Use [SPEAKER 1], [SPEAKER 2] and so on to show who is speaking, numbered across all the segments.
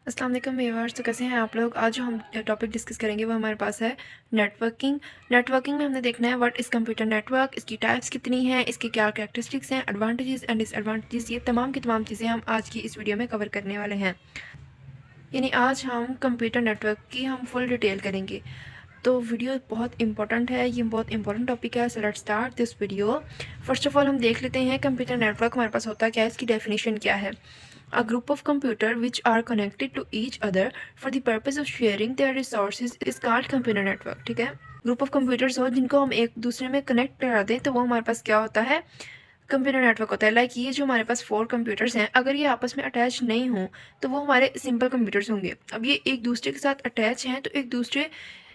[SPEAKER 1] अस्सलाम वालेकुम व्यूअर्स। तो कैसे हैं आप लोग। आज जो हम टॉपिक डिस्कस करेंगे वो हमारे पास है नेटवर्किंग। नेटवर्किंग में हमने देखना है व्हाट इज़ कंप्यूटर नेटवर्क, इसकी टाइप्स कितनी हैं, इसकी क्या कैरेक्टरिस्टिक्स हैं, एडवांटेजेस एंड डिसएडवांटेजेस, ये तमाम की तमाम चीज़ें हम आज की इस वीडियो में कवर करने वाले हैं। यानी आज हम कंप्यूटर नेटवर्क की हम फुल डिटेल करेंगे। तो वीडियो बहुत इंपॉर्टेंट है, ये बहुत इंपॉर्टेंट टॉपिक है। So let's start this video. First of all हम देख लेते हैं कंप्यूटर नेटवर्क हमारे पास होता क्या है, इसकी डेफिनेशन क्या है। A group of computers which are connected to each other for the purpose of sharing their resources is called computer network। ठीक है, ग्रुप ऑफ कंप्यूटर्स हो जिनको हम एक दूसरे में कनेक्ट करा दें तो वो हमारे पास क्या होता है, कंप्यूटर नेटवर्क होता है। लाइक ये जो हमारे पास 4 कंप्यूटर्स हैं, अगर ये आपस में अटैच नहीं हो तो वो हमारे सिंपल कंप्यूटर्स होंगे। अब ये एक दूसरे के साथ अटैच हैं, तो एक दूसरे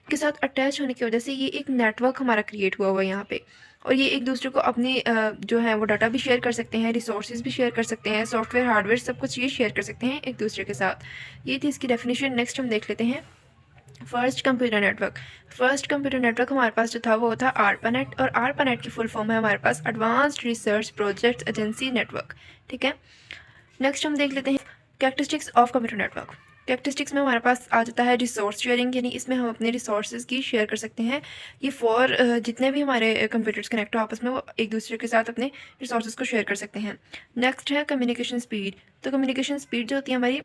[SPEAKER 1] के साथ अटैच होने की वजह से ये एक नेटवर्क हमारा क्रिएट हुआ है यहाँ पे। और ये एक दूसरे को अपने जो है वो डाटा भी शेयर कर सकते हैं, रिसोर्सेज भी शेयर कर सकते हैं, सॉफ्टवेयर हार्डवेयर सब कुछ ये शेयर कर सकते हैं एक दूसरे के साथ। ये थी इसकी डेफिनेशन। नेक्स्ट हम देख लेते हैं first computer network. First computer network हमारे पास जो था वो था आरपानेट, और आरपानेट की फुल फॉर्म है हमारे पास advanced research project agency network. ठीक है, नेक्स्ट हम देख लेते हैं characteristics of computer network. Characteristics में हमारे पास आ जाता है रिसोर्स शेयरिंग, यानी इसमें हम अपने रिसोर्सेज की शेयर कर सकते हैं। ये फॉर जितने भी हमारे कंप्यूटर्स कनेक्ट हो आपस में वो एक दूसरे के साथ अपने रिसोर्सेज को शेयर कर सकते हैं। नेक्स्ट है कम्युनिकेशन स्पीड। तो कम्युनिकेशन स्पीड जो होती है हमारी,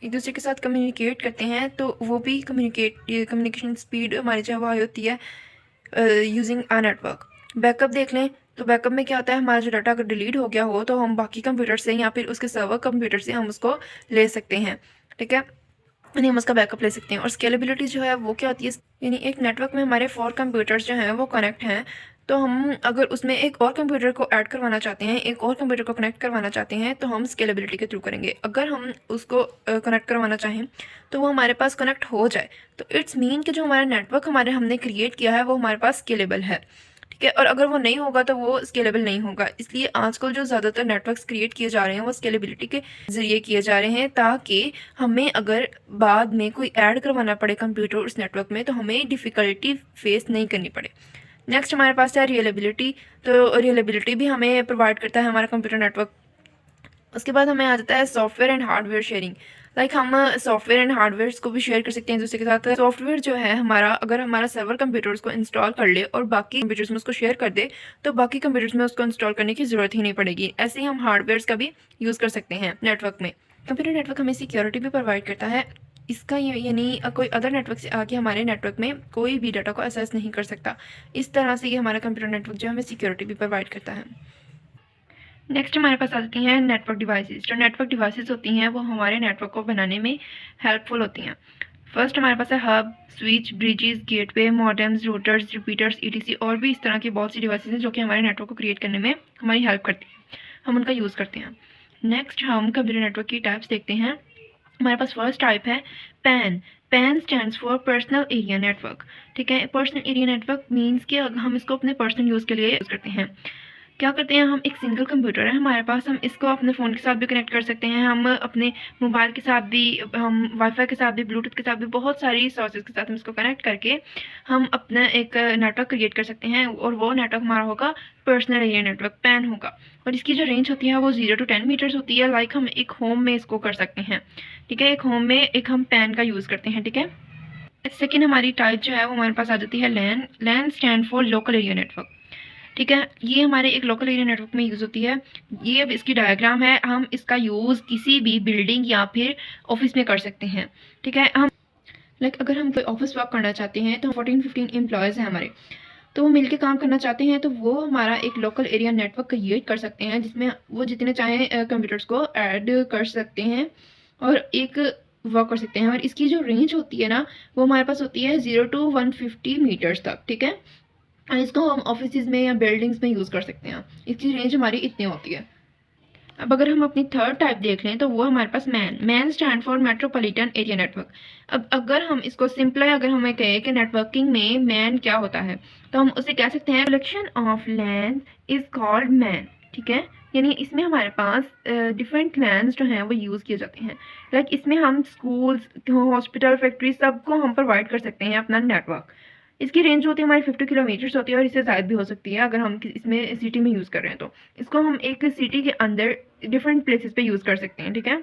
[SPEAKER 1] एक दूसरे के साथ कम्युनिकेट करते हैं तो वो भी कम्युनिकेशन स्पीड हमारी जो है वो होती है यूजिंग आ नेटवर्क। बैकअप देख लें तो बैकअप में क्या होता है, हमारा जो डाटा अगर डिलीट हो गया हो तो हम बाकी कंप्यूटर से या फिर उसके सर्वर कंप्यूटर से हम उसको ले सकते हैं। ठीक है, यानी हम उसका बैकअप ले सकते हैं। और स्केलेबिलिटी जो है वो क्या होती है, यानी एक नेटवर्क में हमारे 4 कंप्यूटर्स जो हैं वो कनेक्ट हैं, तो हम अगर उसमें एक और कंप्यूटर को ऐड करवाना चाहते हैं, एक और कंप्यूटर को कनेक्ट करवाना चाहते हैं, तो हम स्केलेबिलिटी के थ्रू करेंगे। अगर हम उसको कनेक्ट करवाना चाहें तो वो हमारे पास कनेक्ट हो जाए, तो इट्स मीन कि जो हमारा नेटवर्क हमने क्रिएट किया है वो हमारे पास स्केलेबल है। ठीक है, और अगर वो नहीं होगा तो वो स्केलेबल नहीं होगा। इसलिए आजकल जो ज़्यादातर नेटवर्क्स क्रिएट किए जा रहे हैं वो स्केलेबिलिटी के ज़रिए किए जा रहे हैं, ताकि हमें अगर बाद में कोई ऐड करवाना पड़े कंप्यूटर उस नेटवर्क में तो हमें डिफ़िकल्टी फेस नहीं करनी पड़े। नेक्स्ट हमारे पास है रियलेबिलिटी। तो रियलेबिलिटी भी हमें प्रोवाइड करता है हमारा कंप्यूटर नेटवर्क। उसके बाद हमें आ जाता है software and hardware sharing. Like हम सॉफ्टवेयर एंड हार्डवेयर को भी शेयर कर सकते हैं दूसरे के साथ। सॉफ्टवेयर जो है हमारा, अगर हमारा सर्वर कंप्यूटर्स को इंस्टॉल कर ले और बाकी कंप्यूटर्स में उसको शेयर कर दे तो बाकी कंप्यूटर्स में उसको इंस्टॉल करने की ज़रूरत ही नहीं पड़ेगी। ऐसे ही हम हार्डवेयर का भी यूज़ कर सकते हैं नेटवर्क में। कंप्यूटर नेटवर्क हमें सिक्योरिटी भी प्रोवाइड करता है। इसका यानी कोई अदर नेटवर्क से आके हमारे नेटवर्क में कोई भी डाटा को एक्सेस नहीं कर सकता। इस तरह से ये हमारा कंप्यूटर नेटवर्क जो हमें सिक्योरिटी भी प्रोवाइड करता है। नेक्स्ट हमारे पास आती हैं नेटवर्क डिवाइसेस। जो नेटवर्क डिवाइसेस होती हैं वो हमारे नेटवर्क को बनाने में हेल्पफुल होती हैं। फर्स्ट हमारे पास है hub, switch, bridges, gateway, modems, routers, repeaters, etc, और भी इस तरह की बहुत सी डिवाइसेस हैं जो कि हमारे नेटवर्क को क्रिएट करने में हमारी हेल्प करती हैं, हम उनका यूज़ करते हैं। नेक्स्ट हम कंप्यूटर नेटवर्क की टाइप्स देखते हैं। हमारे पास फर्स्ट टाइप है pan. Pan stands for personal area network. ठीक है, पर्सनल एरिया नेटवर्क मीन्स कि हम इसको अपने पर्सनल यूज़ के लिए यूज़ करते हैं। क्या करते हैं, हम एक सिंगल कंप्यूटर है हमारे पास, हम इसको अपने फ़ोन के साथ भी कनेक्ट कर सकते हैं, हम अपने मोबाइल के साथ भी, हम वाईफाई के साथ भी, ब्लूटूथ के साथ भी, बहुत सारी सोर्सेज के साथ हम इसको कनेक्ट करके हम अपना एक नेटवर्क क्रिएट कर सकते हैं। और वो नेटवर्क हमारा होगा पर्सनल एरिया नेटवर्क, पैन होगा। और इसकी जो रेंज होती है वो 0 to 10 मीटर्स होती है। लाइक हम एक होम में इसको कर सकते हैं। ठीक है, एक होम में एक हम पैन का यूज़ करते हैं। ठीक है, सेकेंड हमारी टाइप जो है वो हमारे पास आ जाती है LAN. LAN stand for local area network. ठीक है, ये हमारे एक लोकल एरिया नेटवर्क में यूज़ होती है। ये अब इसकी डायग्राम है, हम इसका यूज़ किसी भी बिल्डिंग या फिर ऑफिस में कर सकते हैं। ठीक है, हम अगर हम कोई ऑफिस वर्क करना चाहते हैं तो 14-15 एम्प्लॉयज़ हैं हमारे, तो वो मिलके काम करना चाहते हैं, तो वो हमारा एक लोकल एरिया नेटवर्क क्रिएट कर सकते हैं जिसमें वो जितने चाहें कंप्यूटर्स को ऐड कर सकते हैं और एक वर्क कर सकते हैं। और इसकी जो रेंज होती है ना वो हमारे पास होती है 0 to 150 मीटर्स तक। ठीक है, और इसको हम ऑफिस में या बिल्डिंग्स में यूज़ कर सकते हैं। इसकी रेंज हमारी इतनी होती है। अब अगर हम अपनी थर्ड टाइप देख लें तो वो हमारे पास MAN. MAN stand for metropolitan area network. अब अगर हम इसको सिंपल अगर हमें कहें कि नेटवर्किंग में मैन क्या होता है, तो हम उसे कह सकते हैं collection of land is called man. ठीक है, यानी इसमें हमारे पास डिफरेंट लैंड्स जो हैं वो यूज़ किए जाते हैं। लाइक इसमें हम स्कूल्स, हॉस्पिटल, फैक्ट्री सबको हम प्रोवाइड कर सकते हैं अपना नेटवर्क। इसकी रेंज होती है हमारी 50 किलोमीटर्स होती है और इससे ज़्यादा भी हो सकती है अगर हम इसमें सिटी में यूज़ कर रहे हैं तो। इसको हम एक सिटी के अंदर डिफरेंट प्लेसेस पे यूज़ कर सकते हैं। ठीक है,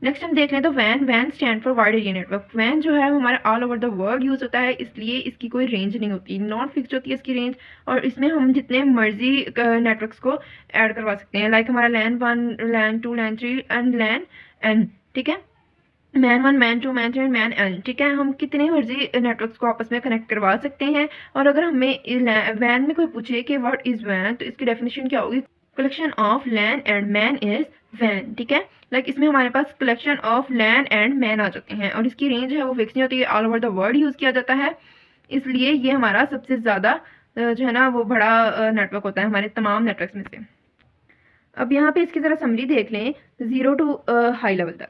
[SPEAKER 1] नेक्स्ट हम देख लें तो van van stand for wide area network. Van जो है वो हमारा all over the world use होता है, इसलिए इसकी कोई रेंज नहीं होती, नॉट फिक्स होती है इसकी रेंज। और इसमें हम जितने मर्जी नेटवर्क्स को ऐड करवा सकते हैं, लाइक हमारा लैन 1, लैन 2, लैन 3 एंड लैन एन, ठीक है, MAN 1, MAN 2, MAN 3 and MAN N, ठीक है। हम कितने मर्जी नेटवर्क्स को आपस में कनेक्ट करवा सकते हैं। और अगर हमें वैन में कोई पूछे कि व्हाट इज़ वैन, तो इसकी डेफिनेशन क्या होगी, collection of LAN and MAN is वैन, ठीक है। लाइक इसमें हमारे पास collection of LAN and MAN आ जाते हैं और इसकी रेंज है वो फिक्स नहीं होती है, all over the world use किया जाता है, इसलिए ये हमारा सबसे ज़्यादा जो है ना वो बड़ा नेटवर्क होता है हमारे तमाम नेटवर्क्स में से। अब यहाँ पे इसकी ज़रा समरी देख लें, 0 टू हाई लेवल तक,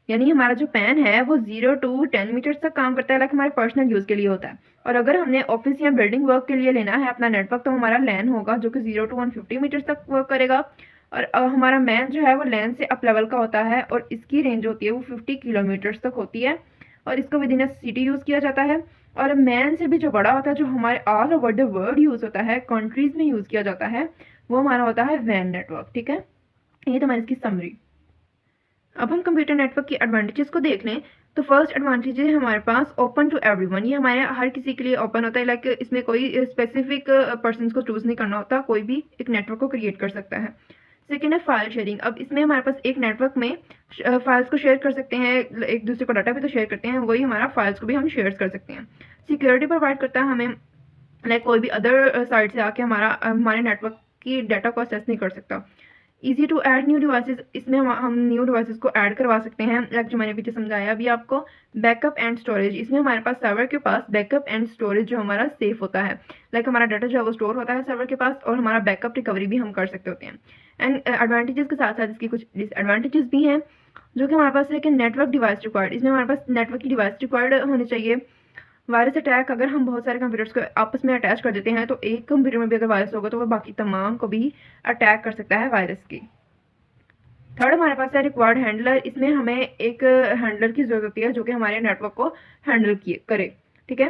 [SPEAKER 1] यानी हमारा जो पैन है वो 0 टू 10 मीटर्स तक काम करता है, लाइक हमारे पर्सनल यूज़ के लिए होता है। और अगर हमने ऑफिस या बिल्डिंग वर्क के लिए लेना है अपना नेटवर्क, तो हमारा लैन होगा जो कि 0 टू 150 मीटर्स तक वर्क करेगा। और हमारा मैन जो है वो लैन से अप लेवल का होता है और इसकी रेंज होती है वो 50 किलोमीटर्स तक होती है और इसको with in a city use किया जाता है। और मैन से भी जो बड़ा होता है, जो हमारे all over the world use होता है, कंट्रीज़ में यूज़ किया जाता है, वो हमारा होता है वैन नेटवर्क, ठीक है। ये तो हमारी इसकी समरी। अब हम कंप्यूटर नेटवर्क की एडवांटेजेस को देख लें तो फर्स्ट एडवांटेज है हमारे पास ओपन टू एवरीवन, ये हमारे हर किसी के लिए ओपन होता है, लाइक इसमें कोई स्पेसिफिक पर्सन को चूज नहीं करना होता, कोई भी एक नेटवर्क को क्रिएट कर सकता है। सेकेंड है फाइल शेयरिंग। अब इसमें हमारे पास एक नेटवर्क में फाइल्स को शेयर कर सकते हैं, एक दूसरे को डाटा भी तो शेयर करते हैं, वही हमारा फाइल्स को भी हम शेयर कर सकते हैं। सिक्योरिटी प्रोवाइड करता है हमें, लाइक कोई भी अदर साइड से आके हमारे नेटवर्क की डाटा को असेस नहीं कर सकता। Easy to add new devices, इसमें हम न्यू डिवाइसेस को ऐड करवा सकते हैं, लाइक जो मैंने पीछे समझाया अभी आपको। बैकअप एंड स्टोरेज, इसमें हमारे पास सर्वर के पास बैकअप एंड स्टोरेज जो हमारा सेफ होता है, लाइक हमारा डाटा जो है वो स्टोर होता है सर्वर के पास और हमारा बैकअप रिकवरी भी हम कर सकते होते हैं। एंड एडवांटेजेस के साथ साथ इसकी कुछ डिसएडवांटेजेस भी हैं, जो कि हमारे पास है कि नेटवर्क डिवाइस रिक्वायर्ड, इसमें हमारे पास नेटवर्क की डिवाइस रिक्वायर्ड होनी चाहिए। वायरस अटैक, अगर हम बहुत सारे कंप्यूटर्स को आपस में अटैच कर देते हैं तो एक कंप्यूटर में भी अगर वायरस होगा तो वो बाकी तमाम को भी अटैक कर सकता है वायरस की। थर्ड हमारे पास है रिक्वायर्ड हैंडलर, इसमें हमें एक हैंडलर की जरूरत होती है जो कि हमारे नेटवर्क को हैंडल करे, ठीक है।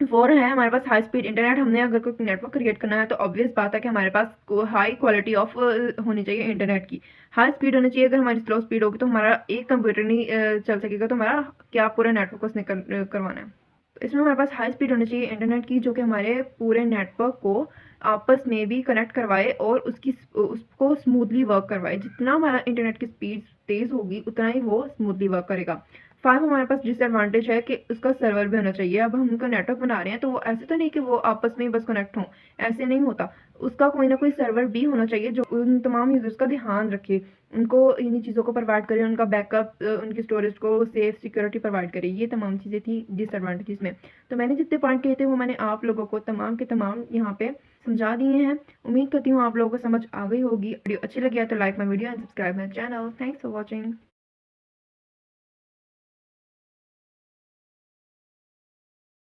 [SPEAKER 1] फोर है हमारे पास हाई स्पीड इंटरनेट, हमने अगर कोई नेटवर्क क्रिएट करना है तो ऑब्वियस बात है कि हमारे पास हाई क्वालिटी ऑफ होनी चाहिए इंटरनेट की, हाई स्पीड होनी चाहिए। अगर हमारी स्लो स्पीड होगी तो हमारा एक कंप्यूटर नहीं चल सकेगा, तो हमारा क्या पूरे नेटवर्क को उसने करवाना है। तो इसमें हमारे पास हाई स्पीड होनी चाहिए इंटरनेट की, जो कि हमारे पूरे नेटवर्क को आपस में भी कनेक्ट करवाए और उसको स्मूथली वर्क करवाए। जितना हमारा इंटरनेट की स्पीड तेज़ होगी उतना ही वो स्मूथली वर्क करेगा। 5 हमारे पास डिसएडवांटेज है कि उसका सर्वर भी होना चाहिए। अब हम उनका नेटवर्क बना रहे हैं तो वो ऐसे तो नहीं कि वो आपस में ही बस कनेक्ट हों, ऐसे नहीं होता। उसका कोई ना कोई सर्वर भी होना चाहिए जो उन तमाम यूजर्स का ध्यान रखे, उनको इन्हीं चीज़ों को प्रोवाइड करे, उनका बैकअप, उनकी स्टोरेज को सेफ सिक्योरिटी प्रोवाइड करे। ये तमाम चीज़ें थी डिसएडवांटेजेस में। तो मैंने जितने पॉइंट कहे थे वो मैंने आप लोगों को तमाम के तमाम यहाँ पे समझा दिए हैं। उम्मीद करती हूँ आप लोगों को समझ आ गई होगी। वीडियो अच्छी लगी है तो like my video and subscribe my channel. Thanks for watching.